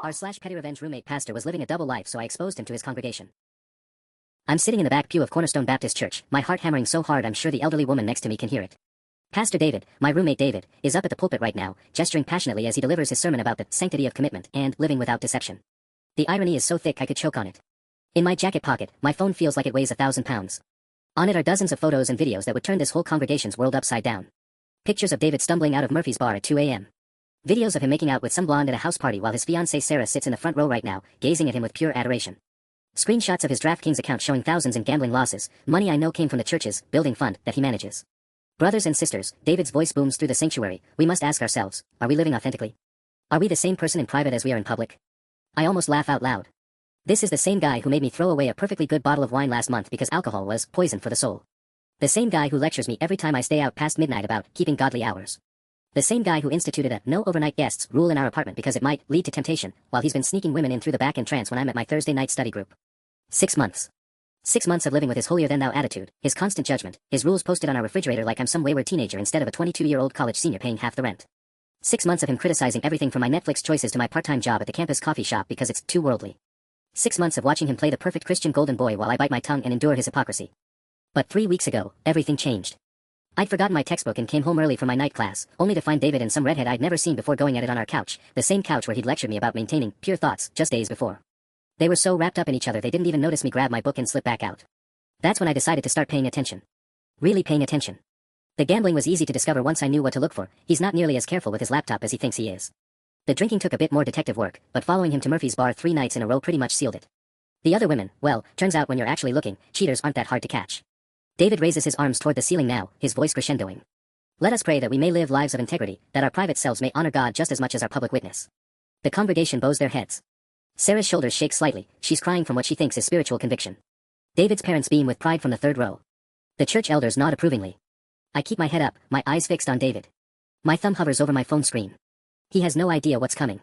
r/pettyrevenge roommate pastor was living a double life, so I exposed him to his congregation. I'm sitting in the back pew of Cornerstone Baptist Church, my heart hammering so hard I'm sure the elderly woman next to me can hear it. Pastor David, my roommate David, is up at the pulpit right now, gesturing passionately as he delivers his sermon about the sanctity of commitment and living without deception. The irony is so thick I could choke on it. In my jacket pocket, my phone feels like it weighs 1,000 pounds. On it are dozens of photos and videos that would turn this whole congregation's world upside down. Pictures of David stumbling out of Murphy's bar at 2 a.m. Videos of him making out with some blonde at a house party while his fiancée Sarah sits in the front row right now, gazing at him with pure adoration. Screenshots of his DraftKings account showing thousands in gambling losses, money I know came from the church's building fund that he manages. Brothers and sisters, David's voice booms through the sanctuary. We must ask ourselves, are we living authentically? Are we the same person in private as we are in public? I almost laugh out loud. This is the same guy who made me throw away a perfectly good bottle of wine last month because alcohol was poison for the soul. The same guy who lectures me every time I stay out past midnight about keeping godly hours. The same guy who instituted a no overnight guests rule in our apartment because it might lead to temptation, while he's been sneaking women in through the back entrance when I'm at my Thursday night study group. 6 months. 6 months of living with his holier-than-thou attitude, his constant judgment, his rules posted on our refrigerator like I'm some wayward teenager instead of a 22-year-old college senior paying half the rent. 6 months of him criticizing everything from my Netflix choices to my part-time job at the campus coffee shop because it's too worldly. 6 months of watching him play the perfect Christian golden boy while I bite my tongue and endure his hypocrisy. But 3 weeks ago, everything changed. I'd forgotten my textbook and came home early from my night class, only to find David and some redhead I'd never seen before going at it on our couch, the same couch where he'd lectured me about maintaining pure thoughts just days before. They were so wrapped up in each other they didn't even notice me grab my book and slip back out. That's when I decided to start paying attention. Really paying attention. The gambling was easy to discover once I knew what to look for. He's not nearly as careful with his laptop as he thinks he is. The drinking took a bit more detective work, but following him to Murphy's bar 3 nights in a row pretty much sealed it. The other women, well, turns out when you're actually looking, cheaters aren't that hard to catch. David raises his arms toward the ceiling now, his voice crescendoing. Let us pray that we may live lives of integrity, that our private selves may honor God just as much as our public witness. The congregation bows their heads. Sarah's shoulders shake slightly, she's crying from what she thinks is spiritual conviction. David's parents beam with pride from the 3rd row. The church elders nod approvingly. I keep my head up, my eyes fixed on David. My thumb hovers over my phone screen. He has no idea what's coming.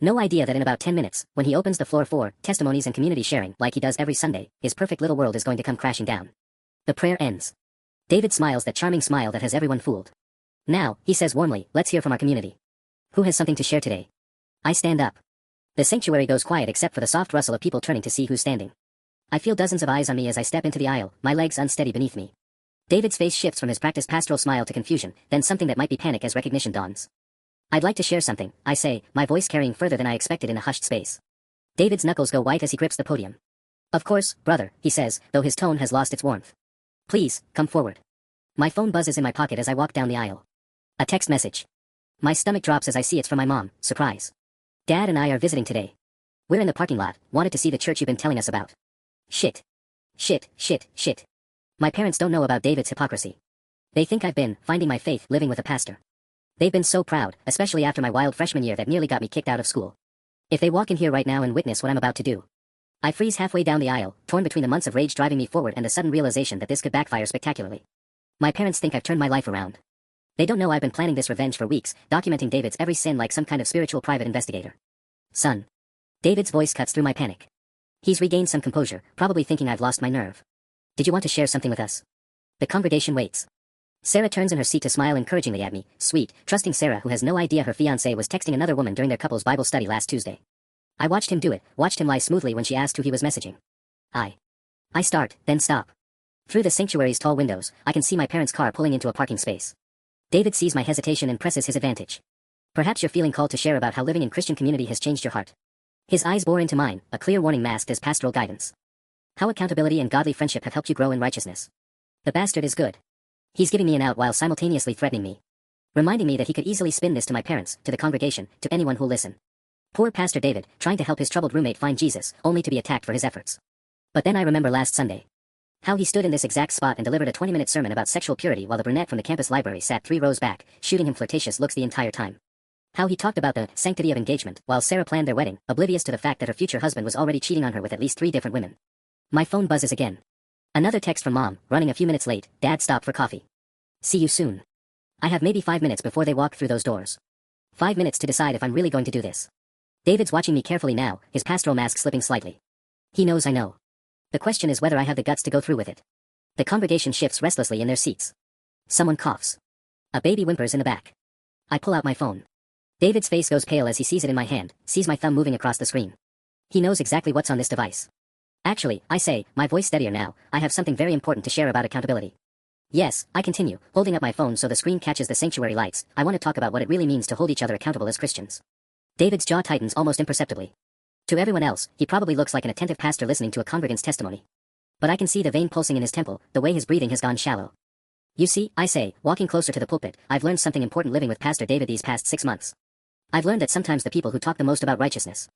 No idea that in about 10 minutes, when he opens the floor for testimonies and community sharing like he does every Sunday, his perfect little world is going to come crashing down. The prayer ends. David smiles that charming smile that has everyone fooled. Now, he says warmly, let's hear from our community. Who has something to share today? I stand up. The sanctuary goes quiet except for the soft rustle of people turning to see who's standing. I feel dozens of eyes on me as I step into the aisle, my legs unsteady beneath me. David's face shifts from his practiced pastoral smile to confusion, then something that might be panic as recognition dawns. I'd like to share something, I say, my voice carrying further than I expected in a hushed space. David's knuckles go white as he grips the podium. Of course, brother, he says, though his tone has lost its warmth. Please, come forward. My phone buzzes in my pocket as I walk down the aisle. A text message. My stomach drops as I see it's from my mom, surprise. Dad and I are visiting today. We're in the parking lot, wanted to see the church you've been telling us about. Shit. Shit, shit, shit. My parents don't know about David's hypocrisy. They think I've been finding my faith living with a pastor. They've been so proud, especially after my wild freshman year that nearly got me kicked out of school. If they walk in here right now and witness what I'm about to do. I freeze halfway down the aisle, torn between the months of rage driving me forward and the sudden realization that this could backfire spectacularly. My parents think I've turned my life around. They don't know I've been planning this revenge for weeks, documenting David's every sin like some kind of spiritual private investigator. Son. David's voice cuts through my panic. He's regained some composure, probably thinking I've lost my nerve. Did you want to share something with us? The congregation waits. Sarah turns in her seat to smile encouragingly at me, sweet, trusting Sarah who has no idea her fiancé was texting another woman during their couple's Bible study last Tuesday. I watched him do it, watched him lie smoothly when she asked who he was messaging. I start, then stop. Through the sanctuary's tall windows, I can see my parents' car pulling into a parking space. David sees my hesitation and presses his advantage. Perhaps you're feeling called to share about how living in Christian community has changed your heart. His eyes bore into mine, a clear warning masked as pastoral guidance. How accountability and godly friendship have helped you grow in righteousness. The bastard is good. He's giving me an out while simultaneously threatening me. Reminding me that he could easily spin this to my parents, to the congregation, to anyone who'll listen. Poor Pastor David, trying to help his troubled roommate find Jesus, only to be attacked for his efforts. But then I remember last Sunday. How he stood in this exact spot and delivered a 20-minute sermon about sexual purity while the brunette from the campus library sat 3 rows back, shooting him flirtatious looks the entire time. How he talked about the sanctity of engagement while Sarah planned their wedding, oblivious to the fact that her future husband was already cheating on her with at least 3 different women. My phone buzzes again. Another text from Mom, running a few minutes late, Dad stopped for coffee. See you soon. I have maybe 5 minutes before they walk through those doors. 5 minutes to decide if I'm really going to do this. David's watching me carefully now, his pastoral mask slipping slightly. He knows I know. The question is whether I have the guts to go through with it. The congregation shifts restlessly in their seats. Someone coughs. A baby whimpers in the back. I pull out my phone. David's face goes pale as he sees it in my hand, sees my thumb moving across the screen. He knows exactly what's on this device. Actually, I say, my voice steadier now, I have something very important to share about accountability. Yes, I continue, holding up my phone so the screen catches the sanctuary lights. I want to talk about what it really means to hold each other accountable as Christians. David's jaw tightens almost imperceptibly. To everyone else, he probably looks like an attentive pastor listening to a congregant's testimony. But I can see the vein pulsing in his temple, the way his breathing has gone shallow. You see, I say, walking closer to the pulpit, I've learned something important living with Pastor David these past 6 months. I've learned that sometimes the people who talk the most about righteousness,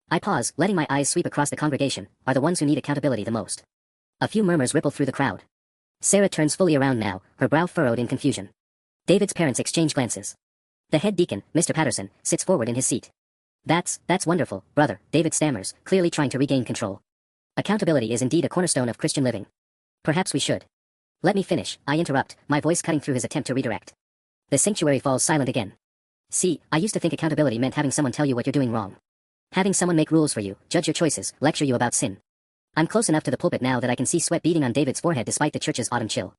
I pause, letting my eyes sweep across the congregation, are the ones who need accountability the most. A few murmurs ripple through the crowd. Sarah turns fully around now, her brow furrowed in confusion. David's parents exchange glances. The head deacon, Mr. Patterson, sits forward in his seat. That's wonderful, brother, David stammers, clearly trying to regain control. Accountability is indeed a cornerstone of Christian living. Perhaps we should. Let me finish, I interrupt, my voice cutting through his attempt to redirect. The sanctuary falls silent again. See, I used to think accountability meant having someone tell you what you're doing wrong. Having someone make rules for you, judge your choices, lecture you about sin. I'm close enough to the pulpit now that I can see sweat beading on David's forehead despite the church's autumn chill.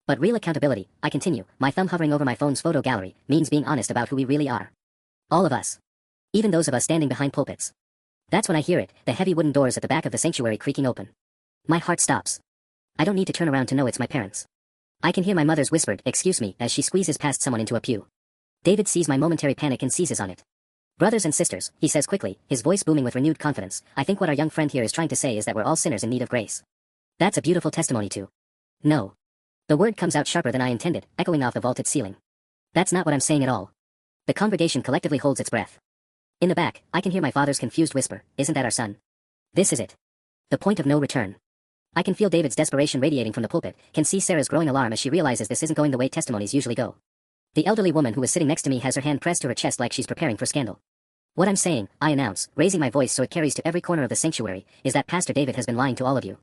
But real accountability, I continue, my thumb hovering over my phone's photo gallery, means being honest about who we really are. All of us. Even those of us standing behind pulpits. That's when I hear it, the heavy wooden doors at the back of the sanctuary creaking open. My heart stops. I don't need to turn around to know it's my parents. I can hear my mother's whispered, "Excuse me," as she squeezes past someone into a pew. David sees my momentary panic and seizes on it. Brothers and sisters, he says quickly, his voice booming with renewed confidence, I think what our young friend here is trying to say is that we're all sinners in need of grace. That's a beautiful testimony too. No. The word comes out sharper than I intended, echoing off the vaulted ceiling. That's not what I'm saying at all. The congregation collectively holds its breath. In the back, I can hear my father's confused whisper, "Isn't that our son? This is it. The point of no return." I can feel David's desperation radiating from the pulpit, can see Sarah's growing alarm as she realizes this isn't going the way testimonies usually go. The elderly woman who is sitting next to me has her hand pressed to her chest like she's preparing for scandal. What I'm saying, I announce, raising my voice so it carries to every corner of the sanctuary, is that Pastor David has been lying to all of you.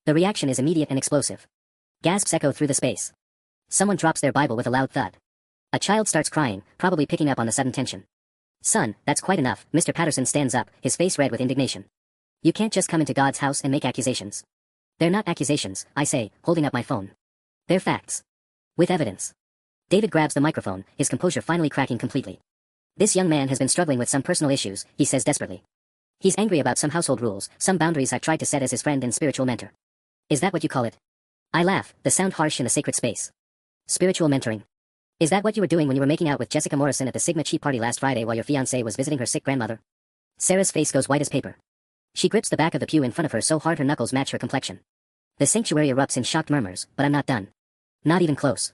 The reaction is immediate and explosive. Gasps echo through the space. Someone drops their Bible with a loud thud. A child starts crying, probably picking up on the sudden tension. Son, that's quite enough, Mr. Patterson stands up, his face red with indignation. You can't just come into God's house and make accusations. They're not accusations, I say, holding up my phone. They're facts. With evidence. David grabs the microphone, his composure finally cracking completely. This young man has been struggling with some personal issues, he says desperately. He's angry about some household rules, some boundaries I've tried to set as his friend and spiritual mentor. Is that what you call it? I laugh, the sound harsh in the sacred space. Spiritual mentoring. Is that what you were doing when you were making out with Jessica Morrison at the Sigma Chi party last Friday while your fiancée was visiting her sick grandmother? Sarah's face goes white as paper. She grips the back of the pew in front of her so hard her knuckles match her complexion. The sanctuary erupts in shocked murmurs, but I'm not done. Not even close.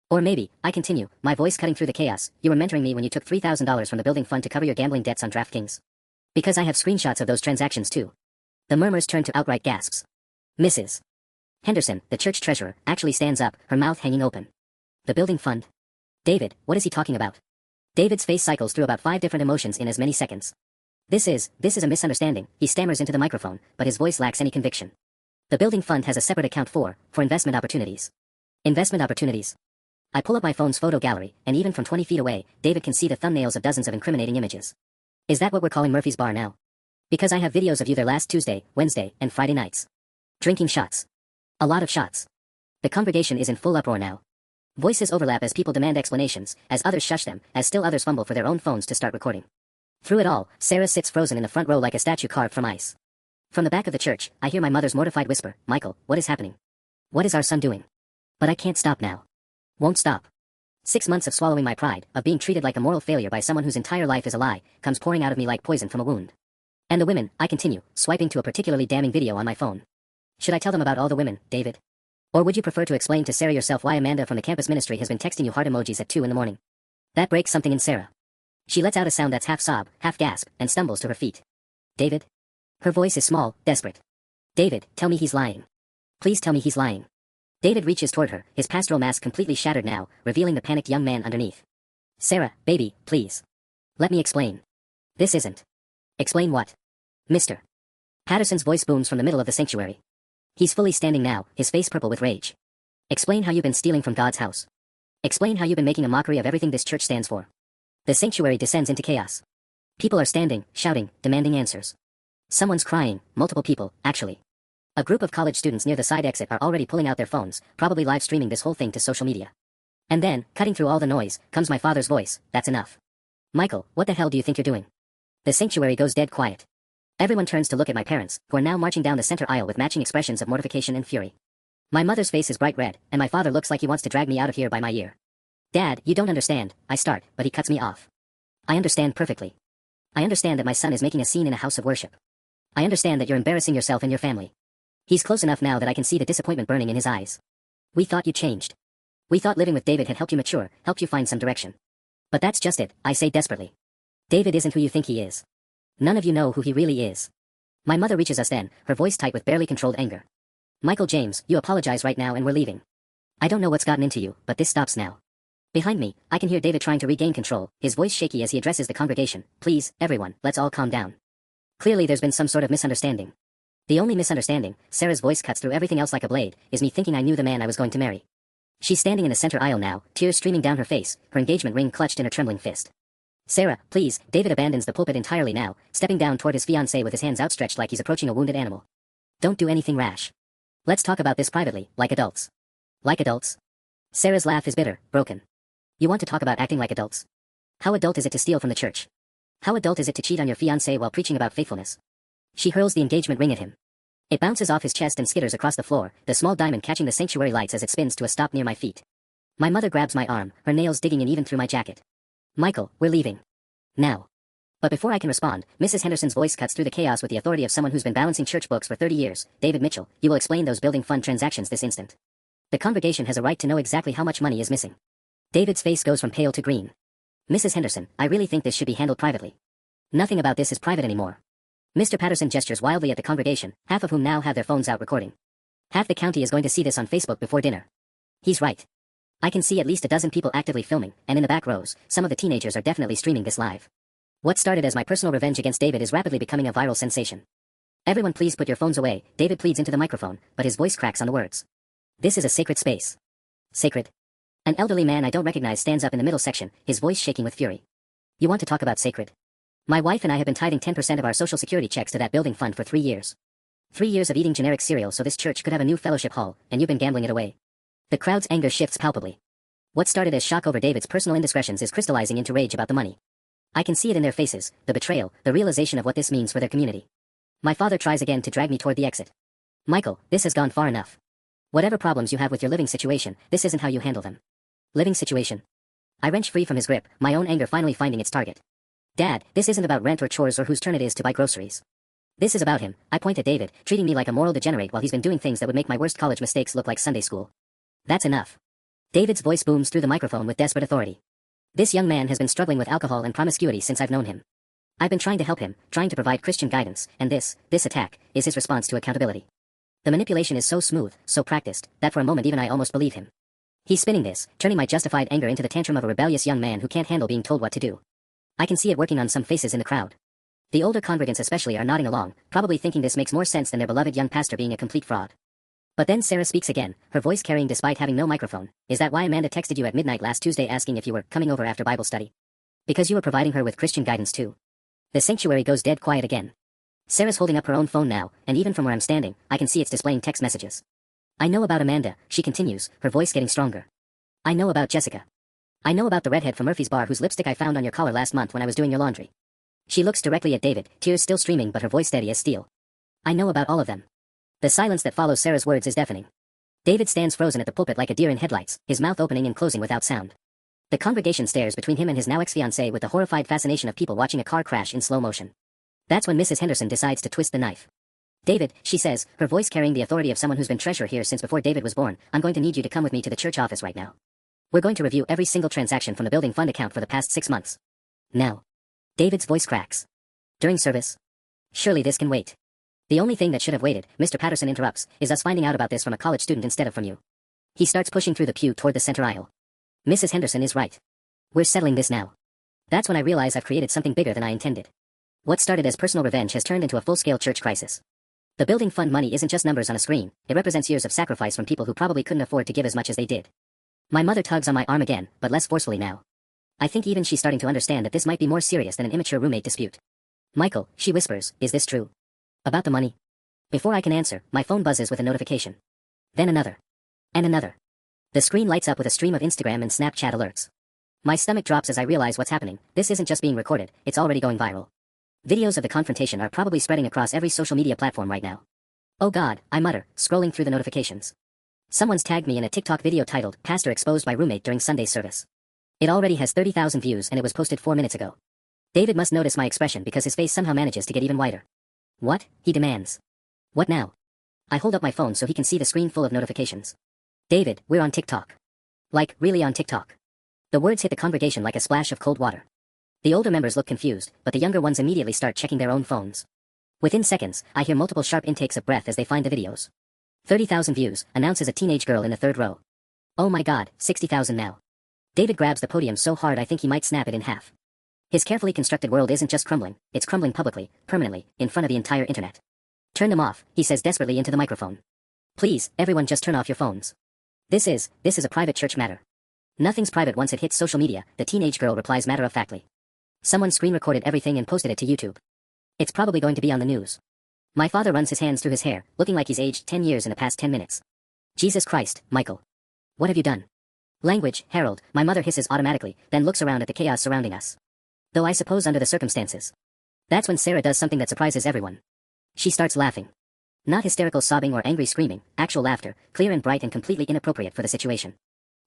Or maybe, I continue, my voice cutting through the chaos, you were mentoring me when you took $3,000 from the building fund to cover your gambling debts on DraftKings. Because I have screenshots of those transactions too. The murmurs turn to outright gasps. Mrs. Henderson, the church treasurer, actually stands up, her mouth hanging open. The building fund? David, what is he talking about? David's face cycles through about 5 different emotions in as many seconds. This is a misunderstanding, he stammers into the microphone, but his voice lacks any conviction. The building fund has a separate account for investment opportunities. Investment opportunities. I pull up my phone's photo gallery, and even from 20 feet away, David can see the thumbnails of dozens of incriminating images. Is that what we're calling Murphy's Bar now? Because I have videos of you there last Tuesday, Wednesday, and Friday nights. Drinking shots. A lot of shots. The congregation is in full uproar now. Voices overlap as people demand explanations, as others shush them, as still others fumble for their own phones to start recording. Through it all, Sarah sits frozen in the front row like a statue carved from ice. From the back of the church, I hear my mother's mortified whisper, Michael, what is happening? What is our son doing? But I can't stop now. Won't stop. 6 months of swallowing my pride, of being treated like a moral failure by someone whose entire life is a lie, comes pouring out of me like poison from a wound. And the women, I continue, swiping to a particularly damning video on my phone. Should I tell them about all the women, David? Or would you prefer to explain to Sarah yourself why Amanda from the campus ministry has been texting you heart emojis at 2 in the morning? That breaks something in Sarah. She lets out a sound that's half sob, half gasp, and stumbles to her feet. David? Her voice is small, desperate. David, tell me he's lying. Please tell me he's lying. David reaches toward her, his pastoral mask completely shattered now, revealing the panicked young man underneath. Sarah, baby, please. Let me explain. This isn't. Explain what? Mr. Patterson's voice booms from the middle of the sanctuary. He's fully standing now, his face purple with rage. Explain how you've been stealing from God's house. Explain how you've been making a mockery of everything this church stands for. The sanctuary descends into chaos. People are standing, shouting, demanding answers. Someone's crying, multiple people, actually. A group of college students near the side exit are already pulling out their phones, probably live streaming this whole thing to social media. And then, cutting through all the noise, comes my father's voice, that's enough. Michael, what the hell do you think you're doing? The sanctuary goes dead quiet. Everyone turns to look at my parents, who are now marching down the center aisle with matching expressions of mortification and fury. My mother's face is bright red, and my father looks like he wants to drag me out of here by my ear. Dad, you don't understand, I start, but he cuts me off. I understand perfectly. I understand that my son is making a scene in a house of worship. I understand that you're embarrassing yourself and your family. He's close enough now that I can see the disappointment burning in his eyes. We thought you changed. We thought living with David had helped you mature, helped you find some direction. But that's just it, I say desperately. David isn't who you think he is. None of you know who he really is. My mother reaches us then, her voice tight with barely controlled anger. Michael James, you apologize right now and we're leaving. I don't know what's gotten into you, but this stops now. Behind me, I can hear David trying to regain control, his voice shaky as he addresses the congregation. Please, everyone, let's all calm down. Clearly there's been some sort of misunderstanding. The only misunderstanding, Sarah's voice cuts through everything else like a blade, is me thinking I knew the man I was going to marry. She's standing in the center aisle now, tears streaming down her face, her engagement ring clutched in her trembling fist. Sarah, please, David abandons the pulpit entirely now, stepping down toward his fiancée with his hands outstretched like he's approaching a wounded animal. Don't do anything rash. Let's talk about this privately, like adults. Like adults? Sarah's laugh is bitter, broken. You want to talk about acting like adults? How adult is it to steal from the church? How adult is it to cheat on your fiancé while preaching about faithfulness? She hurls the engagement ring at him. It bounces off his chest and skitters across the floor, the small diamond catching the sanctuary lights as it spins to a stop near my feet. My mother grabs my arm, her nails digging in even through my jacket. Michael, we're leaving. Now. But before I can respond, Mrs. Henderson's voice cuts through the chaos with the authority of someone who's been balancing church books for 30 years. David Mitchell, you will explain those building fund transactions this instant. The congregation has a right to know exactly how much money is missing. David's face goes from pale to green. Mrs. Henderson, I really think this should be handled privately. Nothing about this is private anymore. Mr. Patterson gestures wildly at the congregation, half of whom now have their phones out recording. Half the county is going to see this on Facebook before dinner. He's right. I can see at least a dozen people actively filming, and in the back rows, some of the teenagers are definitely streaming this live. What started as my personal revenge against David is rapidly becoming a viral sensation. Everyone please put your phones away, David pleads into the microphone, but his voice cracks on the words. This is a sacred space. Sacred? An elderly man I don't recognize stands up in the middle section, his voice shaking with fury. You want to talk about sacred? My wife and I have been tithing 10% of our social security checks to that building fund for 3 years. 3 years of eating generic cereal so this church could have a new fellowship hall, and you've been gambling it away. The crowd's anger shifts palpably. What started as shock over David's personal indiscretions is crystallizing into rage about the money. I can see it in their faces, the betrayal, the realization of what this means for their community. My father tries again to drag me toward the exit. Michael, this has gone far enough. Whatever problems you have with your living situation, this isn't how you handle them. Living situation? I wrench free from his grip, my own anger finally finding its target. Dad, this isn't about rent or chores or whose turn it is to buy groceries. This is about him, I point at David, treating me like a moral degenerate while he's been doing things that would make my worst college mistakes look like Sunday school. That's enough. David's voice booms through the microphone with desperate authority. This young man has been struggling with alcohol and promiscuity since I've known him. I've been trying to help him, trying to provide Christian guidance, and this attack, is his response to accountability. The manipulation is so smooth, so practiced, that for a moment even I almost believe him. He's spinning this, turning my justified anger into the tantrum of a rebellious young man who can't handle being told what to do. I can see it working on some faces in the crowd. The older congregants especially are nodding along, probably thinking this makes more sense than their beloved young pastor being a complete fraud. But then Sarah speaks again, her voice carrying despite having no microphone. Is that why Amanda texted you at midnight last Tuesday asking if you were coming over after Bible study? Because you were providing her with Christian guidance too. The sanctuary goes dead quiet again. Sarah's holding up her own phone now, and even from where I'm standing, I can see it's displaying text messages. I know about Amanda, she continues, her voice getting stronger. I know about Jessica. I know about the redhead from Murphy's Bar whose lipstick I found on your collar last month when I was doing your laundry. She looks directly at David, tears still streaming but her voice steady as steel. I know about all of them. The silence that follows Sarah's words is deafening. David stands frozen at the pulpit like a deer in headlights, his mouth opening and closing without sound. The congregation stares between him and his now ex-fiancée with the horrified fascination of people watching a car crash in slow motion. That's when Mrs. Henderson decides to twist the knife. David, she says, her voice carrying the authority of someone who's been treasurer here since before David was born, I'm going to need you to come with me to the church office right now. We're going to review every single transaction from the building fund account for the past 6 months. Now. David's voice cracks. During service? Surely this can wait. The only thing that should have waited, Mr. Patterson interrupts, is us finding out about this from a college student instead of from you. He starts pushing through the pew toward the center aisle. Mrs. Henderson is right. We're settling this now. That's when I realize I've created something bigger than I intended. What started as personal revenge has turned into a full-scale church crisis. The building fund money isn't just numbers on a screen, it represents years of sacrifice from people who probably couldn't afford to give as much as they did. My mother tugs on my arm again, but less forcefully now. I think even she's starting to understand that this might be more serious than an immature roommate dispute. Michael, she whispers, is this true? About the money? Before I can answer, my phone buzzes with a notification. Then another. And another. The screen lights up with a stream of Instagram and Snapchat alerts. My stomach drops as I realize what's happening. This isn't just being recorded, it's already going viral. Videos of the confrontation are probably spreading across every social media platform right now. Oh God, I mutter, scrolling through the notifications. Someone's tagged me in a TikTok video titled, Pastor Exposed by Roommate During Sunday's Service. It already has 30,000 views and it was posted 4 minutes ago. David must notice my expression because his face somehow manages to get even whiter. What? He demands. What now? I hold up my phone so he can see the screen full of notifications. David, we're on TikTok. Like, really on TikTok. The words hit the congregation like a splash of cold water. The older members look confused, but the younger ones immediately start checking their own phones. Within seconds, I hear multiple sharp intakes of breath as they find the videos. 30,000 views, announces a teenage girl in the third row. Oh my God, 60,000 now. David grabs the podium so hard I think he might snap it in half. His carefully constructed world isn't just crumbling, it's crumbling publicly, permanently, in front of the entire internet. Turn them off, he says desperately into the microphone. Please, everyone just turn off your phones. This is a private church matter. Nothing's private once it hits social media, the teenage girl replies matter-of-factly. Someone screen-recorded everything and posted it to YouTube. It's probably going to be on the news. My father runs his hands through his hair, looking like he's aged 10 years in the past 10 minutes. Jesus Christ, Michael. What have you done? Language, Harold, my mother hisses automatically, then looks around at the chaos surrounding us. Though I suppose under the circumstances. That's when Sarah does something that surprises everyone. She starts laughing. Not hysterical sobbing or angry screaming, actual laughter, clear and bright and completely inappropriate for the situation.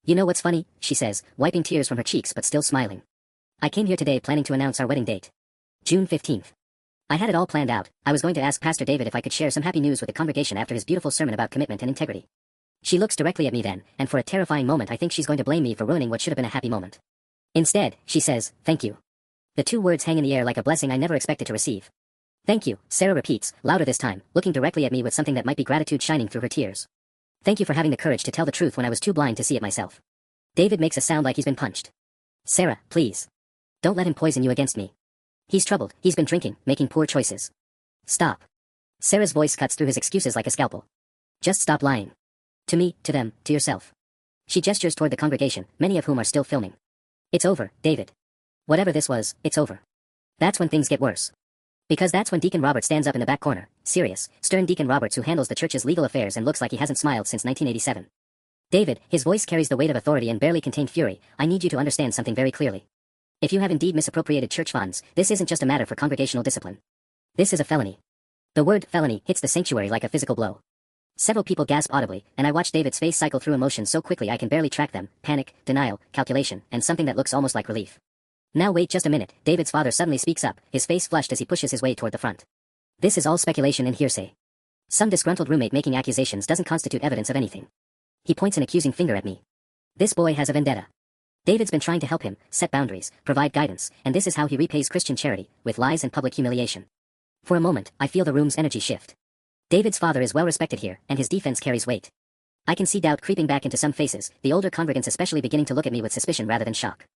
You know what's funny, she says, wiping tears from her cheeks but still smiling. I came here today planning to announce our wedding date. June 15th. I had it all planned out. I was going to ask Pastor David if I could share some happy news with the congregation after his beautiful sermon about commitment and integrity. She looks directly at me then, and for a terrifying moment I think she's going to blame me for ruining what should have been a happy moment. Instead, she says, thank you. The two words hang in the air like a blessing I never expected to receive. Thank you, Sarah repeats, louder this time, looking directly at me with something that might be gratitude shining through her tears. Thank you for having the courage to tell the truth when I was too blind to see it myself. David makes a sound like he's been punched. Sarah, please. Don't let him poison you against me. He's troubled, he's been drinking, making poor choices. Stop. Sarah's voice cuts through his excuses like a scalpel. Just stop lying. To me, to them, to yourself. She gestures toward the congregation, many of whom are still filming. It's over, David. Whatever this was, it's over. That's when things get worse. Because that's when Deacon Robert stands up in the back corner, serious, stern Deacon Roberts who handles the church's legal affairs and looks like he hasn't smiled since 1987. David, his voice carries the weight of authority and barely contained fury, I need you to understand something very clearly. If you have indeed misappropriated church funds, this isn't just a matter for congregational discipline. This is a felony. The word felony hits the sanctuary like a physical blow. Several people gasp audibly, and I watch David's face cycle through emotions so quickly I can barely track them, panic, denial, calculation, and something that looks almost like relief. Now wait just a minute, David's father suddenly speaks up, his face flushed as he pushes his way toward the front. This is all speculation and hearsay. Some disgruntled roommate making accusations doesn't constitute evidence of anything. He points an accusing finger at me. This boy has a vendetta. David's been trying to help him, set boundaries, provide guidance, and this is how he repays Christian charity, with lies and public humiliation. For a moment, I feel the room's energy shift. David's father is well respected here, and his defense carries weight. I can see doubt creeping back into some faces, the older congregants especially beginning to look at me with suspicion rather than shock.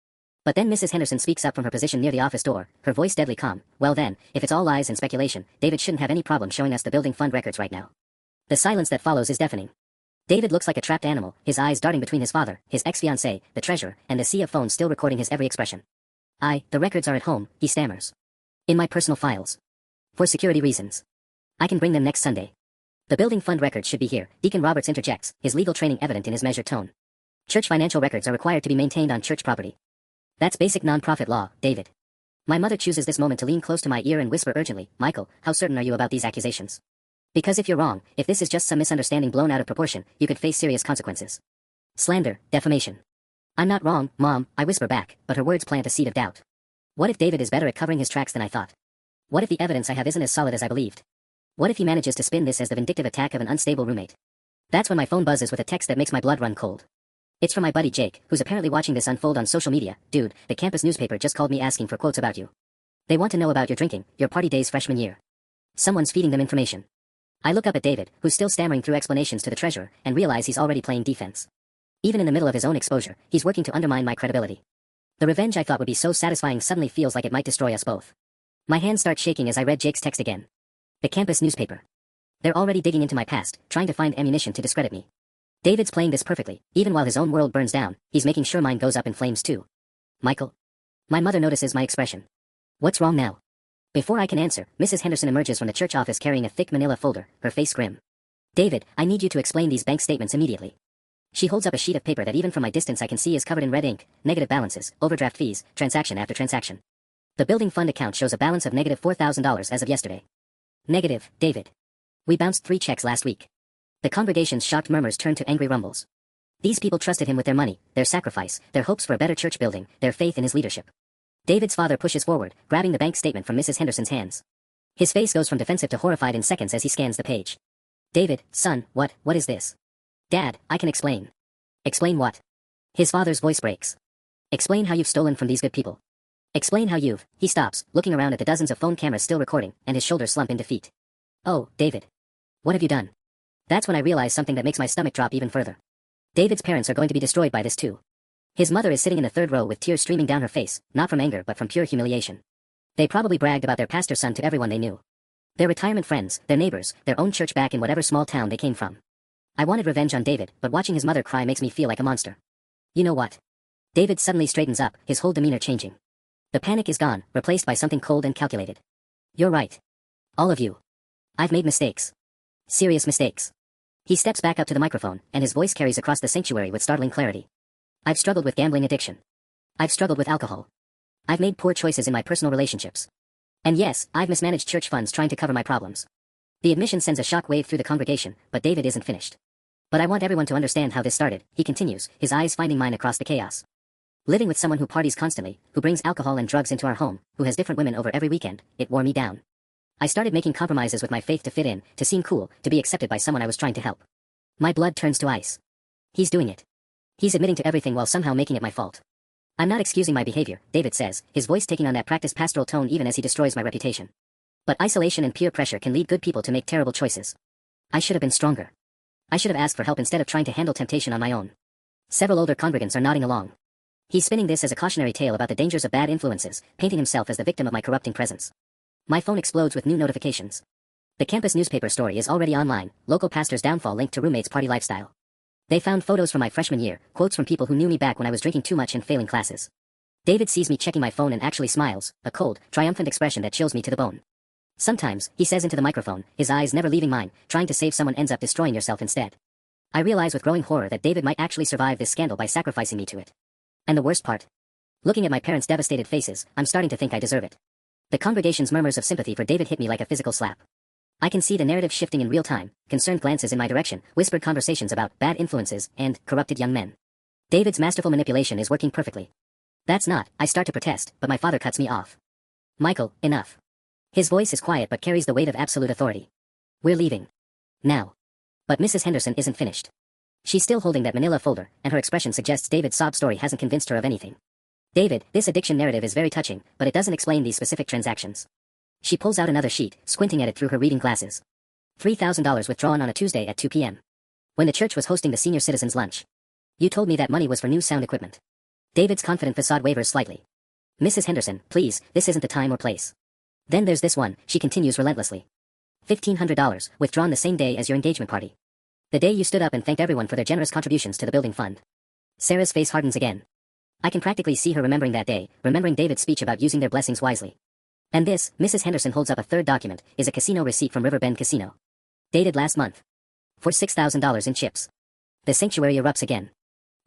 But then Mrs. Henderson speaks up from her position near the office door, her voice deadly calm. Well then, if it's all lies and speculation, David shouldn't have any problem showing us the building fund records right now. The silence that follows is deafening. David looks like a trapped animal, his eyes darting between his father, his ex-fiancée, the treasurer, and the sea of phones still recording his every expression. The records are at home, he stammers. In my personal files. For security reasons. I can bring them next Sunday. The building fund records should be here, Deacon Roberts interjects, his legal training evident in his measured tone. Church financial records are required to be maintained on church property. That's basic non-profit law, David. My mother chooses this moment to lean close to my ear and whisper urgently, Michael, how certain are you about these accusations? Because if you're wrong, if this is just some misunderstanding blown out of proportion, you could face serious consequences. Slander, defamation. I'm not wrong, Mom, I whisper back, but her words plant a seed of doubt. What if David is better at covering his tracks than I thought? What if the evidence I have isn't as solid as I believed? What if he manages to spin this as the vindictive attack of an unstable roommate? That's when my phone buzzes with a text that makes my blood run cold. It's from my buddy Jake, who's apparently watching this unfold on social media. Dude, the campus newspaper just called me asking for quotes about you. They want to know about your drinking, your party days freshman year. Someone's feeding them information. I look up at David, who's still stammering through explanations to the treasurer, and realize he's already playing defense. Even in the middle of his own exposure, he's working to undermine my credibility. The revenge I thought would be so satisfying suddenly feels like it might destroy us both. My hands start shaking as I read Jake's text again. The campus newspaper. They're already digging into my past, trying to find ammunition to discredit me. David's playing this perfectly, even while his own world burns down, he's making sure mine goes up in flames too. Michael? My mother notices my expression. What's wrong now? Before I can answer, Mrs. Henderson emerges from the church office carrying a thick manila folder, her face grim. David, I need you to explain these bank statements immediately. She holds up a sheet of paper that even from my distance I can see is covered in red ink, negative balances, overdraft fees, transaction after transaction. The building fund account shows a balance of negative $4,000 as of yesterday. Negative, David. We bounced 3 checks last week. The congregation's shocked murmurs turned to angry rumbles. These people trusted him with their money, their sacrifice, their hopes for a better church building, their faith in his leadership. David's father pushes forward, grabbing the bank statement from Mrs. Henderson's hands. His face goes from defensive to horrified in seconds as he scans the page. David, son, what is this? Dad, I can explain. Explain what? His father's voice breaks. Explain how you've stolen from these good people. Explain how you've... He stops, looking around at the dozens of phone cameras still recording, and his shoulders slump in defeat. Oh, David. What have you done? That's when I realize something that makes my stomach drop even further. David's parents are going to be destroyed by this too. His mother is sitting in the third row with tears streaming down her face, not from anger but from pure humiliation. They probably bragged about their pastor's son to everyone they knew. Their retirement friends, their neighbors, their own church back in whatever small town they came from. I wanted revenge on David, but watching his mother cry makes me feel like a monster. You know what? David suddenly straightens up, his whole demeanor changing. The panic is gone, replaced by something cold and calculated. You're right. All of you. I've made mistakes. Serious mistakes. He steps back up to the microphone, and his voice carries across the sanctuary with startling clarity. I've struggled with gambling addiction. I've struggled with alcohol. I've made poor choices in my personal relationships. And yes, I've mismanaged church funds trying to cover my problems. The admission sends a shock wave through the congregation, but David isn't finished. But I want everyone to understand how this started, he continues, his eyes finding mine across the chaos. Living with someone who parties constantly, who brings alcohol and drugs into our home, who has different women over every weekend, it wore me down. I started making compromises with my faith to fit in, to seem cool, to be accepted by someone I was trying to help. My blood turns to ice. He's doing it. He's admitting to everything while somehow making it my fault. I'm not excusing my behavior, David says, his voice taking on that practiced pastoral tone even as he destroys my reputation. But isolation and peer pressure can lead good people to make terrible choices. I should have been stronger. I should have asked for help instead of trying to handle temptation on my own. Several older congregants are nodding along. He's spinning this as a cautionary tale about the dangers of bad influences, painting himself as the victim of my corrupting presence. My phone explodes with new notifications. The campus newspaper story is already online, local pastor's downfall linked to roommate's party lifestyle. They found photos from my freshman year, quotes from people who knew me back when I was drinking too much and failing classes. David sees me checking my phone and actually smiles, a cold, triumphant expression that chills me to the bone. Sometimes, he says into the microphone, his eyes never leaving mine, trying to save someone ends up destroying yourself instead. I realize with growing horror that David might actually survive this scandal by sacrificing me to it. And the worst part? Looking at my parents' devastated faces, I'm starting to think I deserve it. The congregation's murmurs of sympathy for David hit me like a physical slap. I can see the narrative shifting in real time, concerned glances in my direction, whispered conversations about bad influences and corrupted young men. David's masterful manipulation is working perfectly. That's not, I start to protest, but my father cuts me off. Michael, enough. His voice is quiet but carries the weight of absolute authority. We're leaving. Now. But Mrs. Henderson isn't finished. She's still holding that manila folder, and her expression suggests David's sob story hasn't convinced her of anything. David, this addiction narrative is very touching, but it doesn't explain these specific transactions. She pulls out another sheet, squinting at it through her reading glasses. $3,000 withdrawn on a Tuesday at 2 p.m. when the church was hosting the senior citizens' lunch. You told me that money was for new sound equipment. David's confident facade wavers slightly. Mrs. Henderson, please, this isn't the time or place. Then there's this one, she continues relentlessly. $1,500, withdrawn the same day as your engagement party. The day you stood up and thanked everyone for their generous contributions to the building fund. Sarah's face hardens again. I can practically see her remembering that day, remembering David's speech about using their blessings wisely. And this, Mrs. Henderson holds up a third document, is a casino receipt from Riverbend Casino. Dated last month. For $6,000 in chips. The sanctuary erupts again.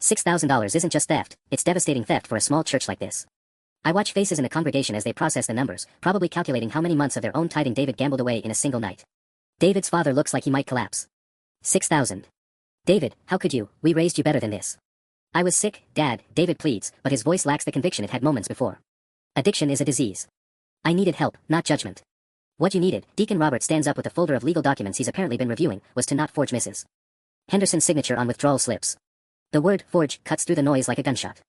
$6,000 isn't just theft, it's devastating theft for a small church like this. I watch faces in the congregation as they process the numbers, probably calculating how many months of their own tithing David gambled away in a single night. David's father looks like he might collapse. 6,000. David, how could you? We raised you better than this. I was sick, Dad, David pleads, but his voice lacks the conviction it had moments before. Addiction is a disease. I needed help, not judgment. What you needed, Deacon Robert stands up with a folder of legal documents he's apparently been reviewing, was to not forge Mrs. Henderson's signature on withdrawal slips. The word forge cuts through the noise like a gunshot.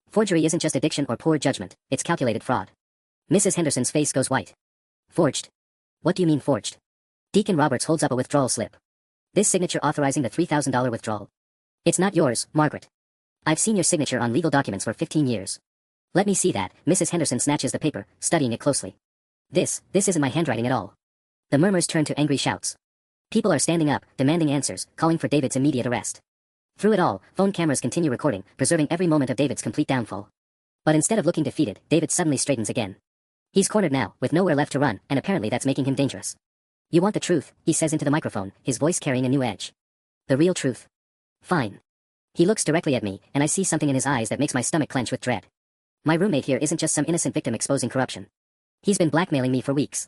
Forgery isn't just addiction or poor judgment, it's calculated fraud. Mrs. Henderson's face goes white. Forged? What do you mean forged? Deacon Roberts holds up a withdrawal slip. This signature authorizing the $3,000 withdrawal. It's not yours, Margaret. I've seen your signature on legal documents for 15 years. Let me see that. Mrs. Henderson snatches the paper, studying it closely. This isn't my handwriting at all. The murmurs turn to angry shouts. People are standing up, demanding answers, calling for David's immediate arrest. Through it all, phone cameras continue recording, preserving every moment of David's complete downfall. But instead of looking defeated, David suddenly straightens again. He's cornered now, with nowhere left to run, and apparently that's making him dangerous. You want the truth, he says into the microphone, his voice carrying a new edge. The real truth. Fine. He looks directly at me, and I see something in his eyes that makes my stomach clench with dread. My roommate here isn't just some innocent victim exposing corruption. He's been blackmailing me for weeks.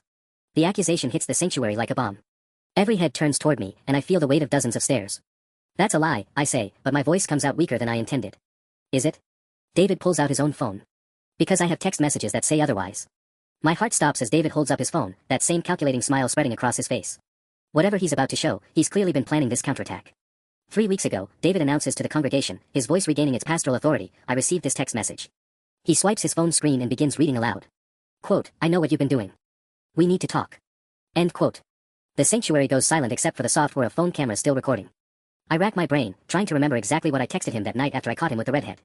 The accusation hits the sanctuary like a bomb. Every head turns toward me, and I feel the weight of dozens of stares. That's a lie, I say, but my voice comes out weaker than I intended. Is it? David pulls out his own phone. Because I have text messages that say otherwise. My heart stops as David holds up his phone, that same calculating smile spreading across his face. Whatever he's about to show, he's clearly been planning this counterattack. 3 weeks ago, David announces to the congregation, his voice regaining its pastoral authority, I received this text message. He swipes his phone screen and begins reading aloud. Quote, I know what you've been doing. We need to talk. End quote. The sanctuary goes silent except for the software of phone cameras still recording. I rack my brain, trying to remember exactly what I texted him that night after I caught him with the redhead.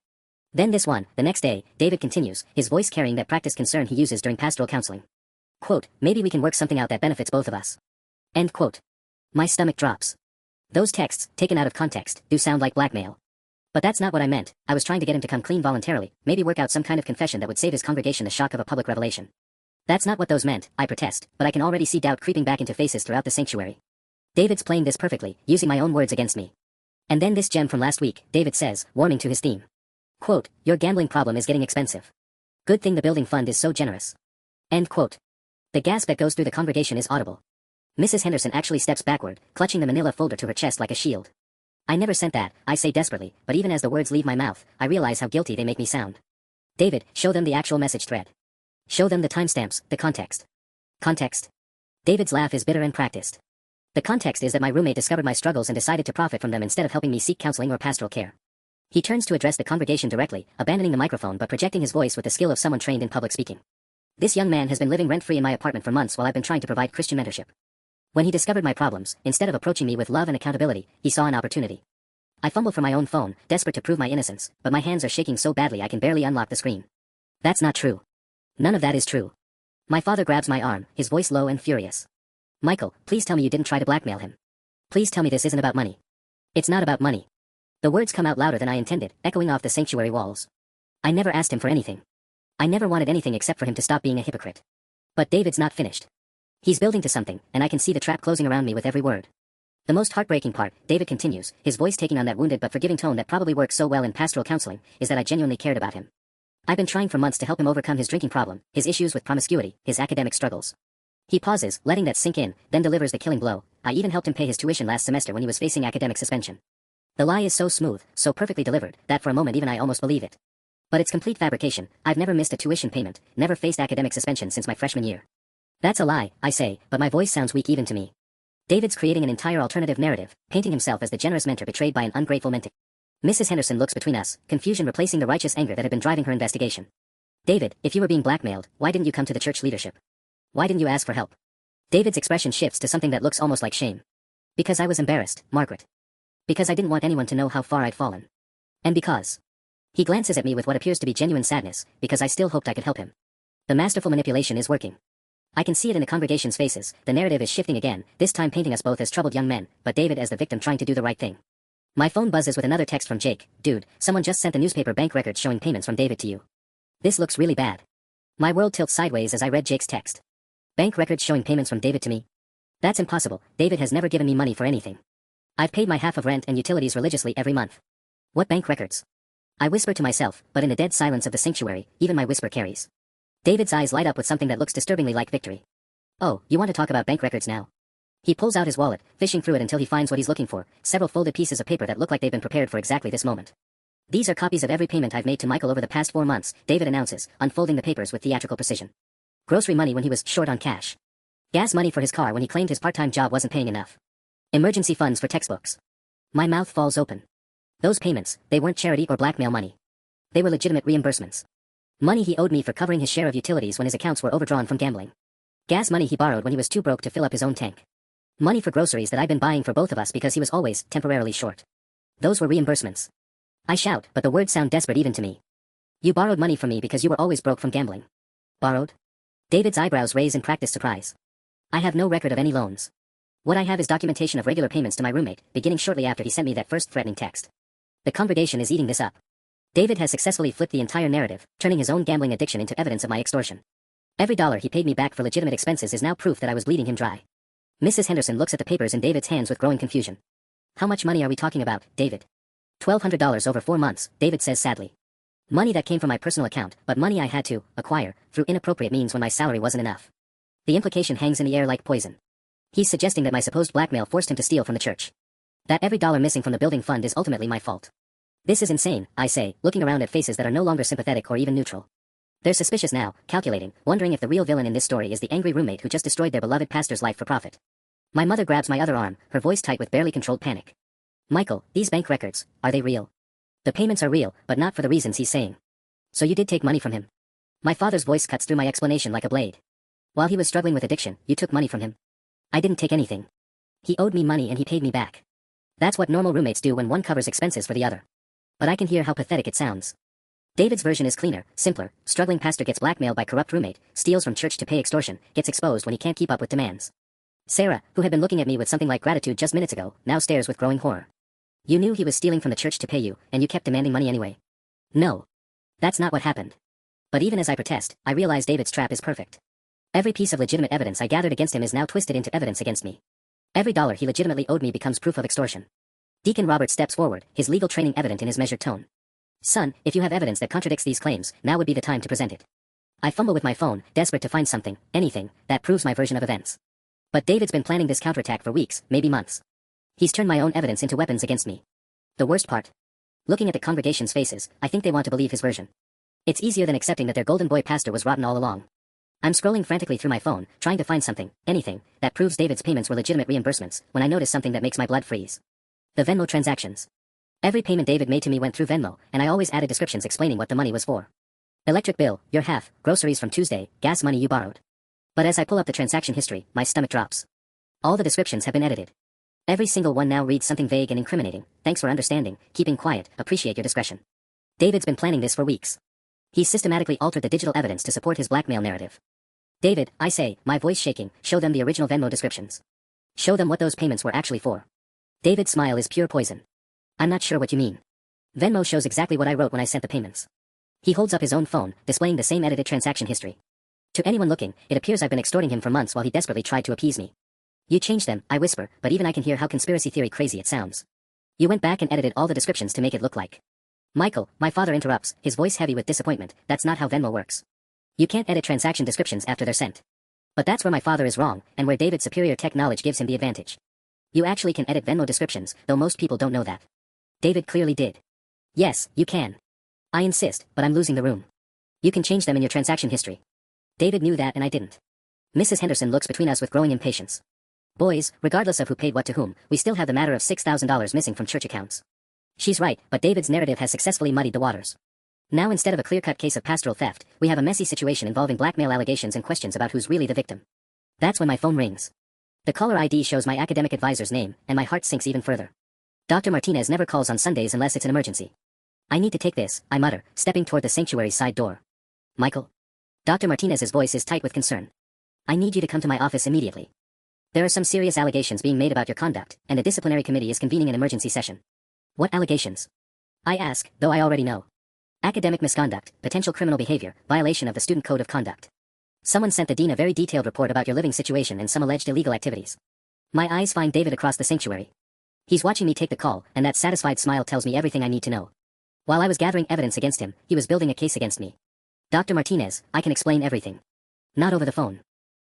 Then the next day, David continues, his voice carrying that practiced concern he uses during pastoral counseling. Quote, maybe we can work something out that benefits both of us. End quote. My stomach drops. Those texts, taken out of context, do sound like blackmail. But that's not what I meant. I was trying to get him to come clean voluntarily, maybe work out some kind of confession that would save his congregation the shock of a public revelation. That's not what those meant, I protest, but I can already see doubt creeping back into faces throughout the sanctuary. David's playing this perfectly, using my own words against me. And then this gem from last week, David says, warming to his theme. Quote, your gambling problem is getting expensive. Good thing the building fund is so generous. End quote. The gasp that goes through the congregation is audible. Mrs. Henderson actually steps backward, clutching the manila folder to her chest like a shield. I never sent that, I say desperately, but even as the words leave my mouth, I realize how guilty they make me sound. David, show them the actual message thread. Show them the timestamps, the context. Context. David's laugh is bitter and practiced. The context is that my roommate discovered my struggles and decided to profit from them instead of helping me seek counseling or pastoral care. He turns to address the congregation directly, abandoning the microphone but projecting his voice with the skill of someone trained in public speaking. This young man has been living rent-free in my apartment for months while I've been trying to provide Christian mentorship. When he discovered my problems, instead of approaching me with love and accountability, he saw an opportunity. I fumble for my own phone, desperate to prove my innocence, but my hands are shaking so badly I can barely unlock the screen. That's not true. None of that is true. My father grabs my arm, his voice low and furious. Michael, please tell me you didn't try to blackmail him. Please tell me this isn't about money. It's not about money. The words come out louder than I intended, echoing off the sanctuary walls. I never asked him for anything. I never wanted anything except for him to stop being a hypocrite. But David's not finished. He's building to something, and I can see the trap closing around me with every word. The most heartbreaking part, David continues, his voice taking on that wounded but forgiving tone that probably works so well in pastoral counseling, is that I genuinely cared about him. I've been trying for months to help him overcome his drinking problem, his issues with promiscuity, his academic struggles. He pauses, letting that sink in, then delivers the killing blow. I even helped him pay his tuition last semester when he was facing academic suspension. The lie is so smooth, so perfectly delivered, that for a moment even I almost believe it. But it's complete fabrication. I've never missed a tuition payment, never faced academic suspension since my freshman year. That's a lie, I say, but my voice sounds weak even to me. David's creating an entire alternative narrative, painting himself as the generous mentor betrayed by an ungrateful mentee. Mrs. Henderson looks between us, confusion replacing the righteous anger that had been driving her investigation. David, if you were being blackmailed, why didn't you come to the church leadership? Why didn't you ask for help? David's expression shifts to something that looks almost like shame. Because I was embarrassed, Margaret. Because I didn't want anyone to know how far I'd fallen. And because. He glances at me with what appears to be genuine sadness, because I still hoped I could help him. The masterful manipulation is working. I can see it in the congregation's faces, the narrative is shifting again, this time painting us both as troubled young men, but David as the victim trying to do the right thing. My phone buzzes with another text from Jake. Dude, someone just sent the newspaper bank records showing payments from David to you. This looks really bad. My world tilts sideways as I read Jake's text. Bank records showing payments from David to me? That's impossible. David has never given me money for anything. I've paid my half of rent and utilities religiously every month. What bank records? I whisper to myself, but in the dead silence of the sanctuary, even my whisper carries. David's eyes light up with something that looks disturbingly like victory. Oh, you want to talk about bank records now? He pulls out his wallet, fishing through it until he finds what he's looking for, several folded pieces of paper that look like they've been prepared for exactly this moment. These are copies of every payment I've made to Michael over the past 4 months, David announces, unfolding the papers with theatrical precision. Grocery money when he was short on cash. Gas money for his car when he claimed his part-time job wasn't paying enough. Emergency funds for textbooks. My mouth falls open. Those payments, they weren't charity or blackmail money. They were legitimate reimbursements. Money he owed me for covering his share of utilities when his accounts were overdrawn from gambling. Gas money he borrowed when he was too broke to fill up his own tank. Money for groceries that I'd been buying for both of us because he was always temporarily short. Those were reimbursements. I shout, but the words sound desperate even to me. You borrowed money from me because you were always broke from gambling. Borrowed? David's eyebrows raise in practiced surprise. I have no record of any loans. What I have is documentation of regular payments to my roommate, beginning shortly after he sent me that first threatening text. The congregation is eating this up. David has successfully flipped the entire narrative, turning his own gambling addiction into evidence of my extortion. Every dollar he paid me back for legitimate expenses is now proof that I was bleeding him dry. Mrs. Henderson looks at the papers in David's hands with growing confusion. How much money are we talking about, David? $1,200 over 4 months, David says sadly. Money that came from my personal account, but money I had to acquire through inappropriate means when my salary wasn't enough. The implication hangs in the air like poison. He's suggesting that my supposed blackmail forced him to steal from the church. That every dollar missing from the building fund is ultimately my fault. This is insane, I say, looking around at faces that are no longer sympathetic or even neutral. They're suspicious now, calculating, wondering if the real villain in this story is the angry roommate who just destroyed their beloved pastor's life for profit. My mother grabs my other arm, her voice tight with barely controlled panic. Michael, these bank records, are they real? The payments are real, but not for the reasons he's saying. So you did take money from him? My father's voice cuts through my explanation like a blade. While he was struggling with addiction, you took money from him. I didn't take anything. He owed me money and he paid me back. That's what normal roommates do when one covers expenses for the other. But I can hear how pathetic it sounds. David's version is cleaner, simpler. Struggling pastor gets blackmailed by corrupt roommate, steals from church to pay extortion, gets exposed when he can't keep up with demands. Sarah, who had been looking at me with something like gratitude just minutes ago, now stares with growing horror. You knew he was stealing from the church to pay you, and you kept demanding money anyway. No. That's not what happened. But even as I protest, I realize David's trap is perfect. Every piece of legitimate evidence I gathered against him is now twisted into evidence against me. Every dollar he legitimately owed me becomes proof of extortion. Deacon Robert steps forward, his legal training evident in his measured tone. Son, if you have evidence that contradicts these claims, now would be the time to present it. I fumble with my phone, desperate to find something, anything, that proves my version of events. But David's been planning this counterattack for weeks, maybe months. He's turned my own evidence into weapons against me. The worst part? Looking at the congregation's faces, I think they want to believe his version. It's easier than accepting that their golden boy pastor was rotten all along. I'm scrolling frantically through my phone, trying to find something, anything, that proves David's payments were legitimate reimbursements, when I notice something that makes my blood freeze. The Venmo transactions. Every payment David made to me went through Venmo, and I always added descriptions explaining what the money was for. Electric bill, your half, groceries from Tuesday, gas money you borrowed. But as I pull up the transaction history, my stomach drops. All the descriptions have been edited. Every single one now reads something vague and incriminating. Thanks for understanding, keeping quiet, appreciate your discretion. David's been planning this for weeks. He's systematically altered the digital evidence to support his blackmail narrative. David, I say, my voice shaking, show them the original Venmo descriptions. Show them what those payments were actually for. David's smile is pure poison. I'm not sure what you mean. Venmo shows exactly what I wrote when I sent the payments. He holds up his own phone, displaying the same edited transaction history. To anyone looking, it appears I've been extorting him for months while he desperately tried to appease me. You changed them, I whisper, but even I can hear how conspiracy theory crazy it sounds. You went back and edited all the descriptions to make it look like. Michael, my father interrupts, his voice heavy with disappointment, that's not how Venmo works. You can't edit transaction descriptions after they're sent. But that's where my father is wrong, and where David's superior tech knowledge gives him the advantage. You actually can edit Venmo descriptions, though most people don't know that. David clearly did. Yes, you can. I insist, but I'm losing the room. You can change them in your transaction history. David knew that and I didn't. Mrs. Henderson looks between us with growing impatience. Boys, regardless of who paid what to whom, we still have the matter of $6,000 missing from church accounts. She's right, but David's narrative has successfully muddied the waters. Now instead of a clear-cut case of pastoral theft, we have a messy situation involving blackmail allegations and questions about who's really the victim. That's when my phone rings. The caller ID shows my academic advisor's name, and my heart sinks even further. Dr. Martinez never calls on Sundays unless it's an emergency. I need to take this, I mutter, stepping toward the sanctuary's side door. Michael? Dr. Martinez's voice is tight with concern. I need you to come to my office immediately. There are some serious allegations being made about your conduct, and the disciplinary committee is convening an emergency session. What allegations? I ask, though I already know. Academic misconduct, potential criminal behavior, violation of the student code of conduct. Someone sent the dean a very detailed report about your living situation and some alleged illegal activities. My eyes find David across the sanctuary. He's watching me take the call, and that satisfied smile tells me everything I need to know. While I was gathering evidence against him, he was building a case against me. Dr. Martinez, I can explain everything. Not over the phone.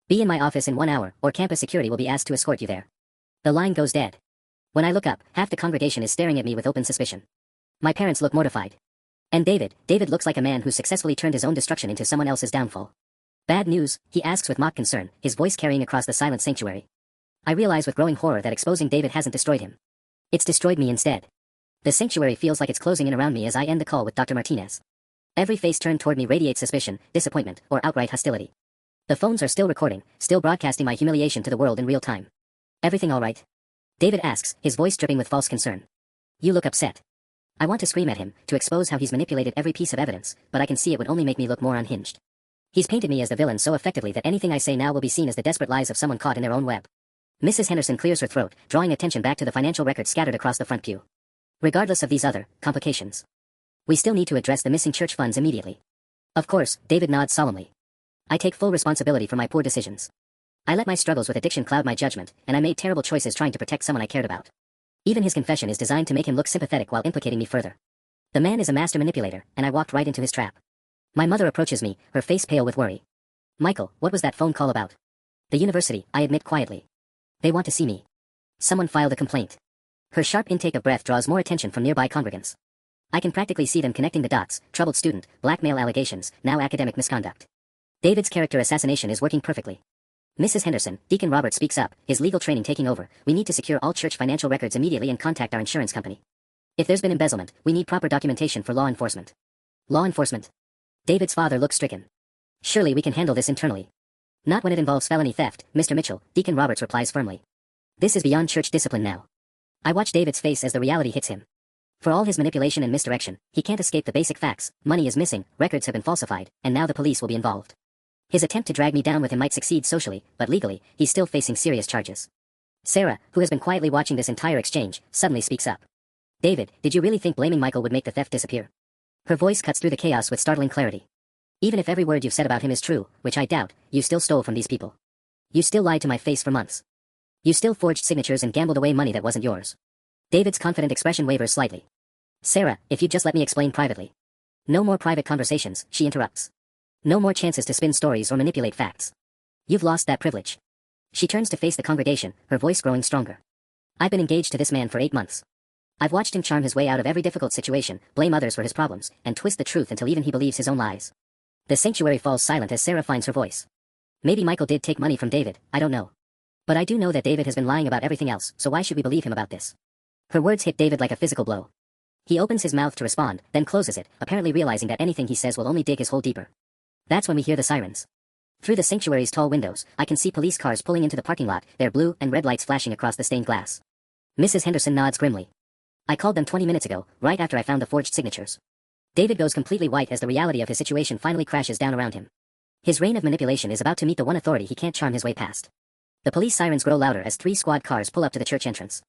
Be in my office in 1 hour, or campus security will be asked to escort you there. The line goes dead. When I look up, half the congregation is staring at me with open suspicion. My parents look mortified. And David looks like a man who successfully turned his own destruction into someone else's downfall. Bad news, he asks with mock concern, his voice carrying across the silent sanctuary. I realize with growing horror that exposing David hasn't destroyed him. It's destroyed me instead. The sanctuary feels like it's closing in around me as I end the call with Dr. Martinez. Every face turned toward me radiates suspicion, disappointment, or outright hostility. The phones are still recording, still broadcasting my humiliation to the world in real time. Everything all right? David asks, his voice dripping with false concern. You look upset. I want to scream at him, to expose how he's manipulated every piece of evidence, but I can see it would only make me look more unhinged. He's painted me as the villain so effectively that anything I say now will be seen as the desperate lies of someone caught in their own web. Mrs. Henderson clears her throat, drawing attention back to the financial records scattered across the front pew. Regardless of these other complications, we still need to address the missing church funds immediately. Of course, David nods solemnly. I take full responsibility for my poor decisions. I let my struggles with addiction cloud my judgment, and I made terrible choices trying to protect someone I cared about. Even his confession is designed to make him look sympathetic while implicating me further. The man is a master manipulator, and I walked right into his trap. My mother approaches me, her face pale with worry. Michael, what was that phone call about? The university, I admit quietly. They want to see me. Someone filed a complaint. Her sharp intake of breath draws more attention from nearby congregants. I can practically see them connecting the dots: troubled student, blackmail allegations, now academic misconduct. David's character assassination is working perfectly. Mrs. Henderson, Deacon Robert speaks up, his legal training taking over. We need to secure all church financial records immediately and contact our insurance company. If there's been embezzlement, we need proper documentation for law enforcement. Law enforcement? David's father looks stricken. Surely we can handle this internally. Not when it involves felony theft, Mr. Mitchell, Deacon Roberts replies firmly. This is beyond church discipline now. I watch David's face as the reality hits him. For all his manipulation and misdirection, he can't escape the basic facts: money is missing, records have been falsified, and now the police will be involved. His attempt to drag me down with him might succeed socially, but legally, he's still facing serious charges. Sarah, who has been quietly watching this entire exchange, suddenly speaks up. David, did you really think blaming Michael would make the theft disappear? Her voice cuts through the chaos with startling clarity. Even if every word you've said about him is true, which I doubt, you still stole from these people. You still lied to my face for months. You still forged signatures and gambled away money that wasn't yours. David's confident expression wavers slightly. Sarah, if you'd just let me explain privately. No more private conversations, she interrupts. No more chances to spin stories or manipulate facts. You've lost that privilege. She turns to face the congregation, her voice growing stronger. I've been engaged to this man for 8 months. I've watched him charm his way out of every difficult situation, blame others for his problems, and twist the truth until even he believes his own lies. The sanctuary falls silent as Sarah finds her voice. Maybe Michael did take money from David, I don't know. But I do know that David has been lying about everything else, so why should we believe him about this? Her words hit David like a physical blow. He opens his mouth to respond, then closes it, apparently realizing that anything he says will only dig his hole deeper. That's when we hear the sirens. Through the sanctuary's tall windows, I can see police cars pulling into the parking lot, their blue and red lights flashing across the stained glass. Mrs. Henderson nods grimly. I called them 20 minutes ago, right after I found the forged signatures. David goes completely white as the reality of his situation finally crashes down around him. His reign of manipulation is about to meet the one authority he can't charm his way past. The police sirens grow louder as 3 squad cars pull up to the church entrance.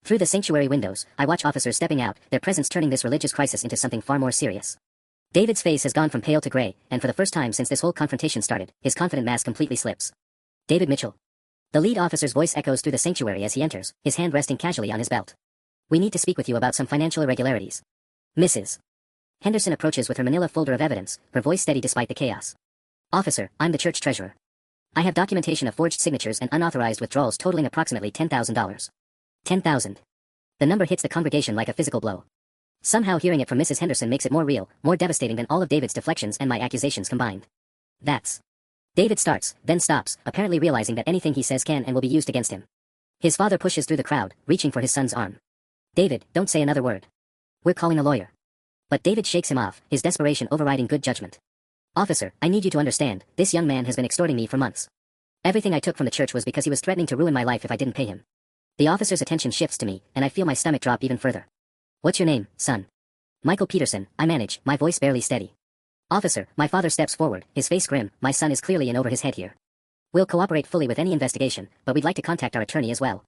Through the sanctuary windows, I watch officers stepping out, their presence turning this religious crisis into something far more serious. David's face has gone from pale to gray, and for the first time since this whole confrontation started, his confident mask completely slips. David Mitchell. The lead officer's voice echoes through the sanctuary as he enters, his hand resting casually on his belt. We need to speak with you about some financial irregularities. Mrs. Henderson approaches with her manila folder of evidence, her voice steady despite the chaos. Officer, I'm the church treasurer. I have documentation of forged signatures and unauthorized withdrawals totaling approximately $10,000. 10,000. The number hits the congregation like a physical blow. Somehow hearing it from Mrs. Henderson makes it more real, more devastating than all of David's deflections and my accusations combined. That's. David starts, then stops, apparently realizing that anything he says can and will be used against him. His father pushes through the crowd, reaching for his son's arm. David, don't say another word. We're calling a lawyer. But David shakes him off, his desperation overriding good judgment. Officer, I need you to understand, this young man has been extorting me for months. Everything I took from the church was because he was threatening to ruin my life if I didn't pay him. The officer's attention shifts to me, and I feel my stomach drop even further. What's your name, son? Michael Peterson, I manage, my voice barely steady. Officer, my father steps forward, his face grim, my son is clearly in over his head here. We'll cooperate fully with any investigation, but we'd like to contact our attorney as well.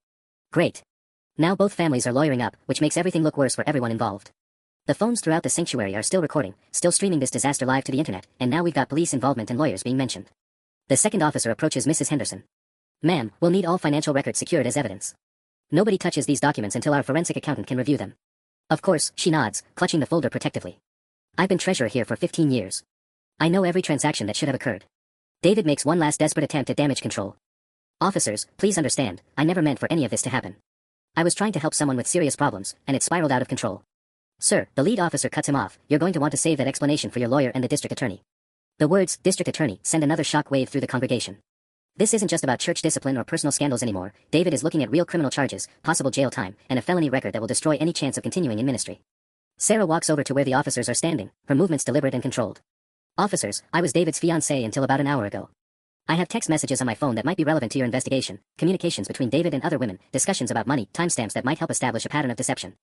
Great. Now both families are lawyering up, which makes everything look worse for everyone involved. The phones throughout the sanctuary are still recording, still streaming this disaster live to the internet, and now we've got police involvement and lawyers being mentioned. The second officer approaches Mrs. Henderson. Ma'am, we'll need all financial records secured as evidence. Nobody touches these documents until our forensic accountant can review them. Of course, she nods, clutching the folder protectively. I've been treasurer here for 15 years. I know every transaction that should have occurred. David makes one last desperate attempt at damage control. Officers, please understand, I never meant for any of this to happen. I was trying to help someone with serious problems, and it spiraled out of control. Sir, the lead officer cuts him off, you're going to want to save that explanation for your lawyer and the district attorney. The words, district attorney, send another shock wave through the congregation. This isn't just about church discipline or personal scandals anymore. David is looking at real criminal charges, possible jail time, and a felony record that will destroy any chance of continuing in ministry. Sarah walks over to where the officers are standing, her movements deliberate and controlled. Officers, I was David's fiancée until about an hour ago. I have text messages on my phone that might be relevant to your investigation, communications between David and other women, discussions about money, timestamps that might help establish a pattern of deception.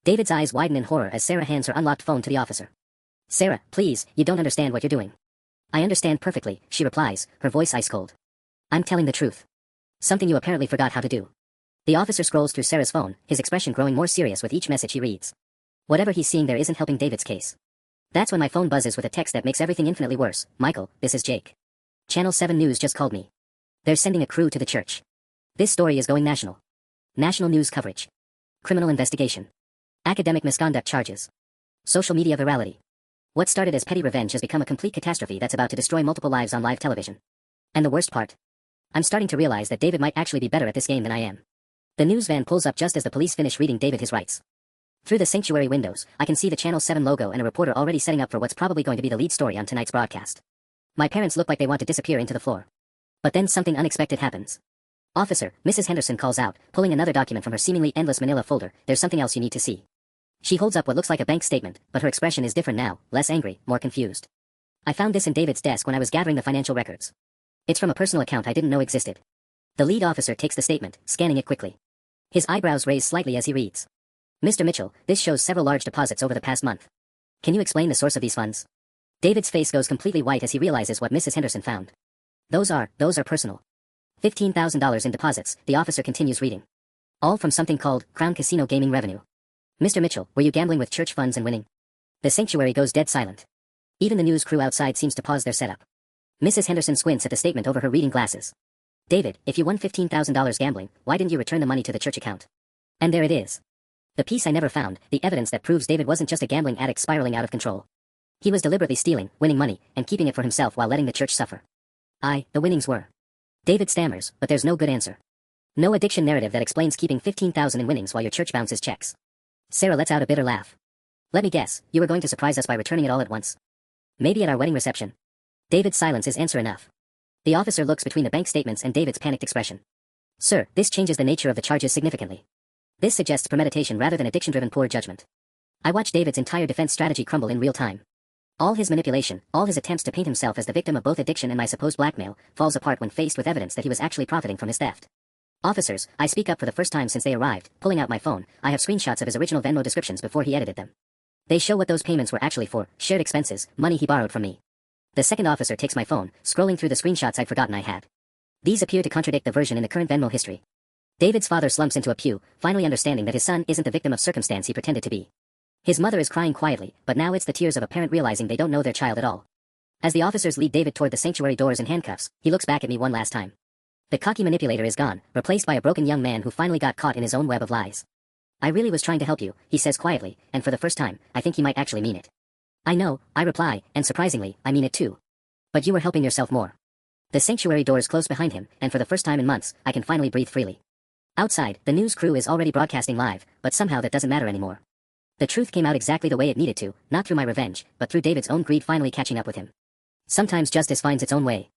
David's eyes widen in horror as Sarah hands her unlocked phone to the officer. Sarah, please, you don't understand what you're doing. I understand perfectly, she replies, her voice ice cold. I'm telling the truth. Something you apparently forgot how to do. The officer scrolls through Sarah's phone, his expression growing more serious with each message he reads. Whatever he's seeing there isn't helping David's case. That's when my phone buzzes with a text that makes everything infinitely worse. Michael, this is Jake. Channel 7 News just called me. They're sending a crew to the church. This story is going national. National news coverage. Criminal investigation. Academic misconduct charges. Social media virality. What started as petty revenge has become a complete catastrophe that's about to destroy multiple lives on live television. And the worst part? I'm starting to realize that David might actually be better at this game than I am. The news van pulls up just as the police finish reading David his rights. Through the sanctuary windows, I can see the Channel 7 logo and a reporter already setting up for what's probably going to be the lead story on tonight's broadcast. My parents look like they want to disappear into the floor. But then something unexpected happens. Officer, Mrs. Henderson calls out, pulling another document from her seemingly endless manila folder. There's something else you need to see. She holds up what looks like a bank statement, but her expression is different now, less angry, more confused. I found this in David's desk when I was gathering the financial records. It's from a personal account I didn't know existed. The lead officer takes the statement, scanning it quickly. His eyebrows raise slightly as he reads. Mr. Mitchell, this shows several large deposits over the past month. Can you explain the source of these funds? David's face goes completely white as he realizes what Mrs. Henderson found. Those are personal. $15,000 in deposits, the officer continues reading. All from something called Crown Casino Gaming Revenue. Mr. Mitchell, were you gambling with church funds and winning? The sanctuary goes dead silent. Even the news crew outside seems to pause their setup. Mrs. Henderson squints at the statement over her reading glasses. David, if you won $15,000 gambling, why didn't you return the money to the church account? And there it is. The piece I never found, the evidence that proves David wasn't just a gambling addict spiraling out of control. He was deliberately stealing, winning money, and keeping it for himself while letting the church suffer. The winnings were. David stammers, but there's no good answer. No addiction narrative that explains keeping $15,000 in winnings while your church bounces checks. Sarah lets out a bitter laugh. Let me guess, you were going to surprise us by returning it all at once. Maybe at our wedding reception. David's silence is answer enough. The officer looks between the bank statements and David's panicked expression. Sir, this changes the nature of the charges significantly. This suggests premeditation rather than addiction-driven poor judgment. I watch David's entire defense strategy crumble in real time. All his manipulation, all his attempts to paint himself as the victim of both addiction and my supposed blackmail, falls apart when faced with evidence that he was actually profiting from his theft. Officers, I speak up for the first time since they arrived, pulling out my phone. I have screenshots of his original Venmo descriptions before he edited them. They show what those payments were actually for, shared expenses, money he borrowed from me. The second officer takes my phone, scrolling through the screenshots I'd forgotten I had. These appear to contradict the version in the current Venmo history. David's father slumps into a pew, finally understanding that his son isn't the victim of circumstance he pretended to be. His mother is crying quietly, but now it's the tears of a parent realizing they don't know their child at all. As the officers lead David toward the sanctuary doors in handcuffs, he looks back at me one last time. The cocky manipulator is gone, replaced by a broken young man who finally got caught in his own web of lies. I really was trying to help you, he says quietly, and for the first time, I think he might actually mean it. I know, I reply, and surprisingly, I mean it too. But you were helping yourself more. The sanctuary doors close behind him, and for the first time in months, I can finally breathe freely. Outside, the news crew is already broadcasting live, but somehow that doesn't matter anymore. The truth came out exactly the way it needed to, not through my revenge, but through David's own greed finally catching up with him. Sometimes justice finds its own way.